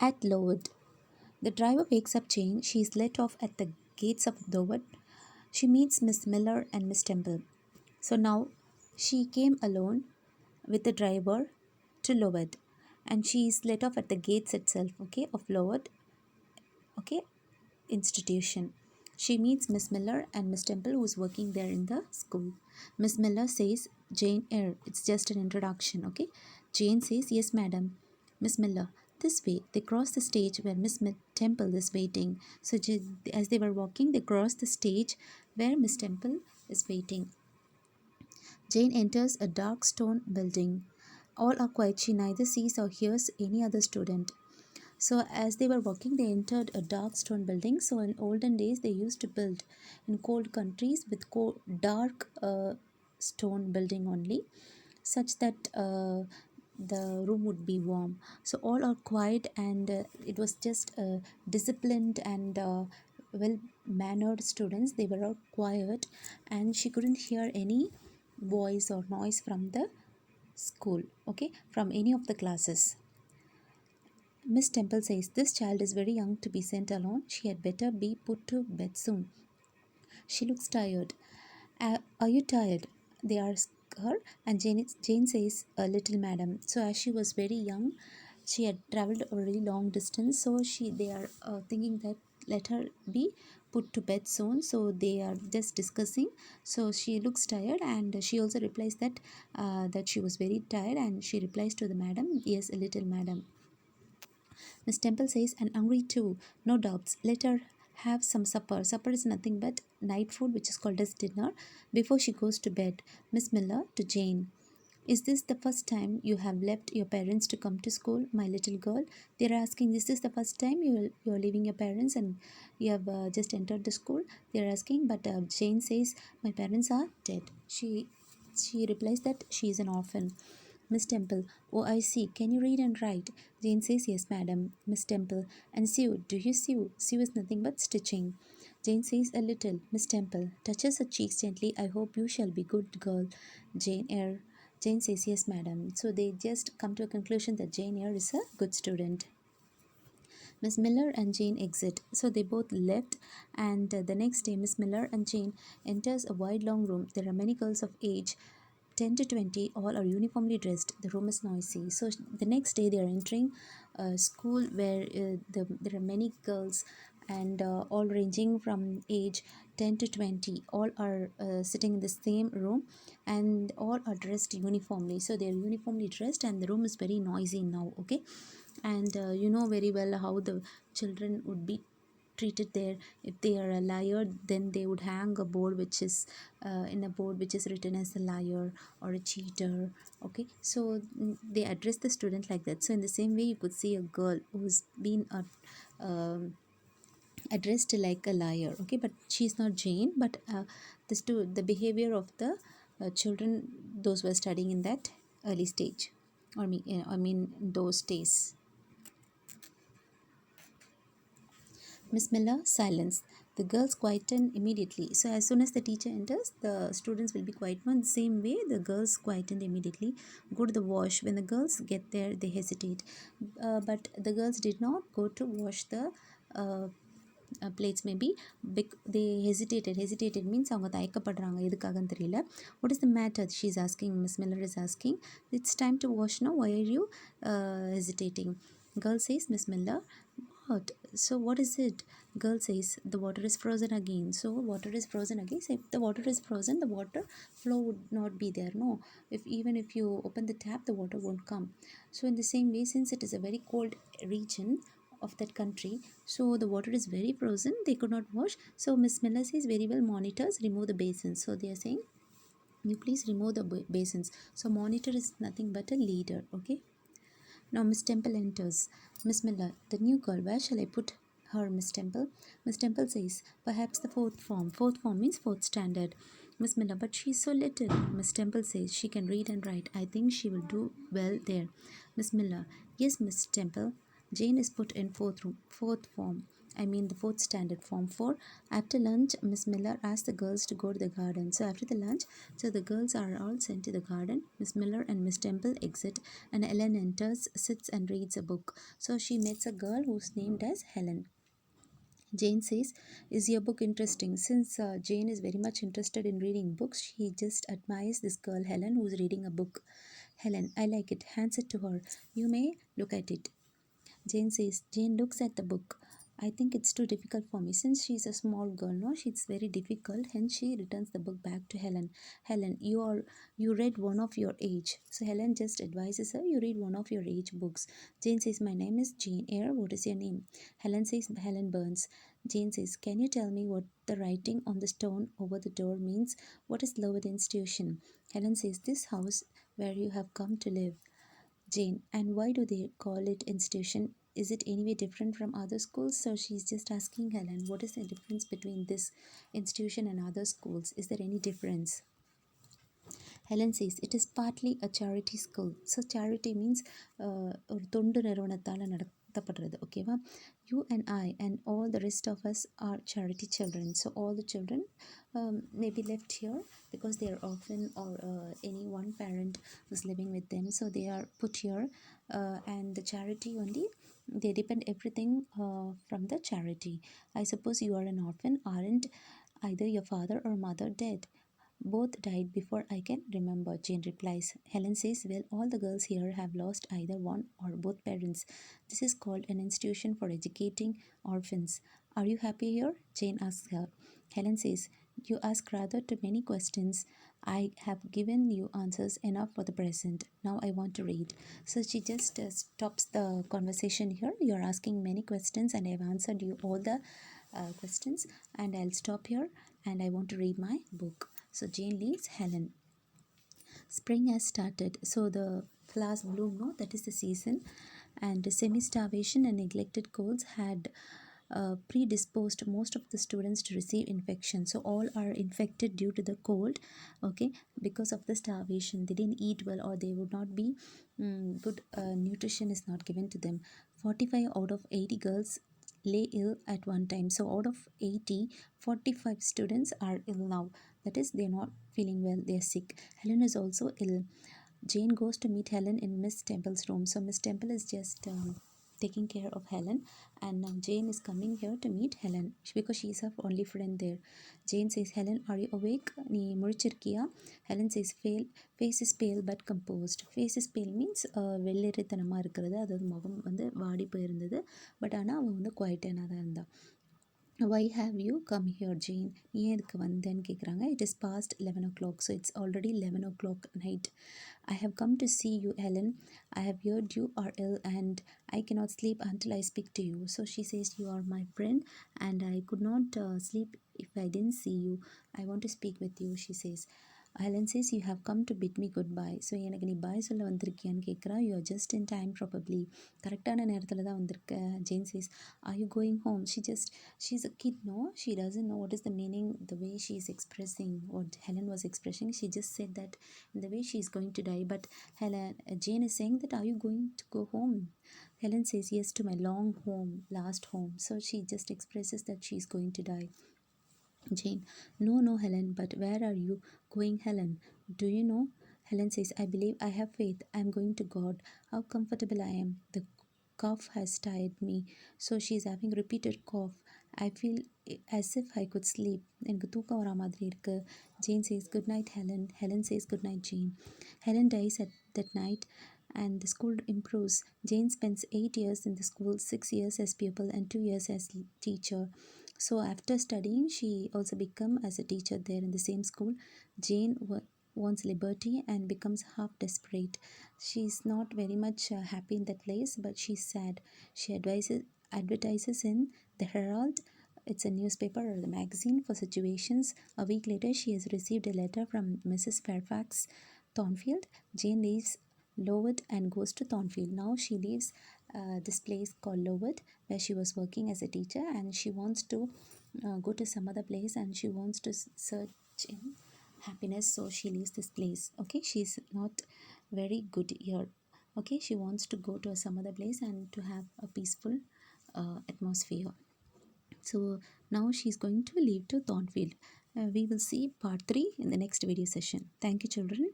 At Lowood, the driver wakes up Jane. She is let off at the gates of Lowood. She meets Miss Miller and Miss Temple. So now she came alone with the driver to Lowood, and she is let off at the gates itself, okay, of Lowood, okay, institution. She meets Miss Miller and Miss Temple, who is working there in the school. Miss Miller says, Jane Eyre, it's just an introduction, okay? Jane says, yes, madam. Miss Miller, this way. They cross the stage where Temple is waiting. So as they were walking, they crossed the stage where Miss Temple is waiting. Jane enters a dark stone building. All are quiet. She neither sees or hears any other student. So as they were walking, they entered a dark stone building. So in olden days, they used to build in cold countries with dark stone building only, such that the room would be warm. So all are quiet, and it was just disciplined and well mannered students. They were all quiet, and she couldn't hear any voice or noise from the school, okay, from any of the classes. Miss Temple says, this child is very young to be sent alone. She had better be put to bed soon. She looks tired. Are you tired? They ask her, and Jane says, a little, madam. So as she was very young, she had traveled a really long distance. So they are thinking that let her be put to bed soon. So they are just discussing. So she looks tired, and she also replies that she was very tired, and she replies to the madam, yes, a little, madam. Miss Temple says, and hungry too, no doubts. Let her have some supper. Supper is nothing but night food, which is called as dinner, before she goes to bed. Miss Miller to Jane. Is this the first time you have left your parents to come to school, my little girl? They are asking, is this the first time you are leaving your parents and you have just entered the school? They are asking, but Jane says, my parents are dead. She replies that she is an orphan. Miss Temple, oh, I see. Can you read and write? Jane says, yes, madam. Miss Temple, and sew. Do you sew? Sew is nothing but stitching. Jane says, a little. Miss Temple touches her cheeks gently. I hope you shall be good girl. Jane Eyre. Jane says, yes, madam. So they just come to a conclusion that Jane Eyre is a good student. Miss Miller and Jane exit. So they both left, and the next day, Miss Miller and Jane enters a wide long room. There are many girls of age 10 to 20, all are uniformly dressed. The room is noisy. So the next day, they are entering a school where there are many girls, and all ranging from age 10 to 20. All are sitting in the same room, and all are dressed uniformly. So they are uniformly dressed, and the room is very noisy now, okay? And you know very well how the children would be treated there. If they are a liar, then they would hang a board which is in a board which is written as a liar or a cheater, okay? So they address the student like that. So in the same way, you could see a girl who's been addressed like a liar, okay? But she's not Jane, but the behavior of the children, those who were studying in that early stage, or I mean those days. Miss Miller, silence. The girls quieten immediately. So as soon as the teacher enters, the students will be quiet. In the same way, the girls quieten immediately. Go to the wash. When the girls get there, they hesitate. But the girls did not go to wash the plates. Maybe they hesitated means அவங்க தயக்கப்படுறாங்க எதுக்காகன்னு தெரியல. What is the matter? She's asking. Miss Miller is asking, it's time to wash now. Why are you hesitating? Girl says, Miss Miller, what? So what is it? Girl says, the water is frozen again. So water is frozen again. So if the water is frozen, the water flow would not be there. No, even if you open the tap, the water won't come. So in the same way, since it is a very cold region of that country, so the water is very frozen, they could not wash. So Miss Miller says, very well, monitors, remove the basins. So they are saying, you please remove the basins. So monitor is nothing but a leader, okay? Now Miss Temple enters. Miss Miller, the new girl, where shall I put her, Miss Temple? Miss Temple says, perhaps the fourth form. Fourth form means fourth standard. Miss Miller, but she is so little. Miss Temple says, she can read and write. I think she will do well there. Miss Miller, yes, Miss Temple. Jane is put in fourth form. I mean the fourth standard, Form 4. After lunch, Miss Miller asked the girls to go to the garden. So after the lunch, so the girls are all sent to the garden. Miss Miller and Miss Temple exit, and Ellen enters, sits and reads a book. So she meets a girl who's named as Helen. Jane says, "Is your book interesting?" Since Jane is very much interested in reading books, she just admires this girl Helen who's reading a book. Helen, I like it. Hands it to her. You may look at it. Jane looks at the book. I think it's too difficult for me. Since she's a small girl, no, she's very difficult. Hence, she returns the book back to Helen. Helen, you read one of your age. So Helen just advises her, you read one of your age books. Jane says, my name is Jane Eyre. What is your name? Helen says, Helen Burns. Jane says, can you tell me what the writing on the stone over the door means? What is Lowood Institution? Helen says, this house where you have come to live. Jane, and why do they call it institution? Is it any way different from other schools? So she's just asking Helen, what is the difference between this institution and other schools? Is there any difference? Helen says it is partly a charity school. So charity means ஒரு தொண்டு நிறுவனத்தால் நடத்தப்படுறது ஓகேவா. You and I and all the rest of us are charity children. So all the children may be left here because they are orphan or any one parent was living with them. So they are put here and the charity only, they depend everything from the charity. I suppose you are an orphan. Aren't either your father or mother dead? Both died before I can remember, Jane replies. Helen says, well, all the girls here have lost either one or both parents. This is called an institution for educating orphans. Are you happy here? Jane asks her. Helen says, you ask rather too many questions. I have given you answers enough for the present. Now I want to read. So she just stops the conversation here. You're asking many questions, and I've answered you all the questions, and I'll stop here and I want to read my book. So Jane leaves Helen. Spring has started, so the flowers bloom, no? That is the season. And semi-starvation and neglected colds had predisposed most of the students to receive infection. So all are infected due to the cold, okay, because of the starvation. They didn't eat well, or they would not be good nutrition is not given to them. 45 out of 80 girls lay ill at one time. So out of 80, 45 students are ill now. That is, they're not feeling well, they're sick. Helen is also ill. Jane goes to meet Helen in Miss Temple's room. So Miss Temple is just taking care of Helen, and now Jane is coming here to meet Helen because she's her only friend there. Jane says, Helen, are you awake? நீ முழிச்சிருக்கியா? Helen says, face is pale but composed. Face is pale means வெள்ளரித்தனமாக இருக்கிறது, அதாவது முகம் வந்து வாடி போயிருந்தது. But ஆனால் அவன் வந்து குவைட்டாக தான் இருந்தான். Why have you come here, Jane? நீ எதுக்கு வந்தேன்னு கேட்குறாங்க. It is past 11 o'clock, so it's already 11 o'clock night. I have come to see you, Helen. I have heard you are ill and I cannot sleep until I speak to you. So she says, you are my friend and I could not sleep if I didn't see you. I want to speak with you, she says. Helen says, you have come to bid me goodbye. So எனக்கு நீ பாய் சொல்ல வந்திருக்கியான்னு கேட்குறா. You are just in time probably. கரெக்டான நேரத்தில் தான் வந்திருக்க. Jane says, are you going home? She's a kid, no? She doesn't know what is the meaning, the way she is expressing what Helen was expressing. She just said that in the way she is going to die. But Jane is saying that, are you going to go home? Helen says, yes, to my long home, last home. So she just expresses that she is going to die. Jane, no, Helen, but where are you going, Helen? Do you know? Helen says, I believe, I have faith. I am going to God. How comfortable I am. The cough has tired me. So she is having repeated cough. I feel as if I could sleep. எனக்கு தூக்கம் வர மாதிரி இருக்கு. Jane says, good night, Helen. Helen says, good night, Jane. Helen dies at that night and the school improves. Jane spends 8 years in the school, 6 years as pupil and 2 years as teacher. So after studying, she also become as a teacher there in the same school. Jane wants liberty and becomes half desperate. She's not very much happy in that place, but she's sad. She advertises in the Herald. It's a newspaper or the magazine for situations. A week later, she has received a letter from Mrs. Fairfax Thornfield. Jane leaves Lowood and goes to Thornfield. Now she leaves this place called Lowood where she was working as a teacher, and she wants to go to some other place and she wants to search in happiness. So she leaves this place. Okay, she's not very good here. Okay, she wants to go to some other place and to have a peaceful atmosphere. So now she's going to leave to Thornfield. We will see part 3 in the next video session. Thank you, children.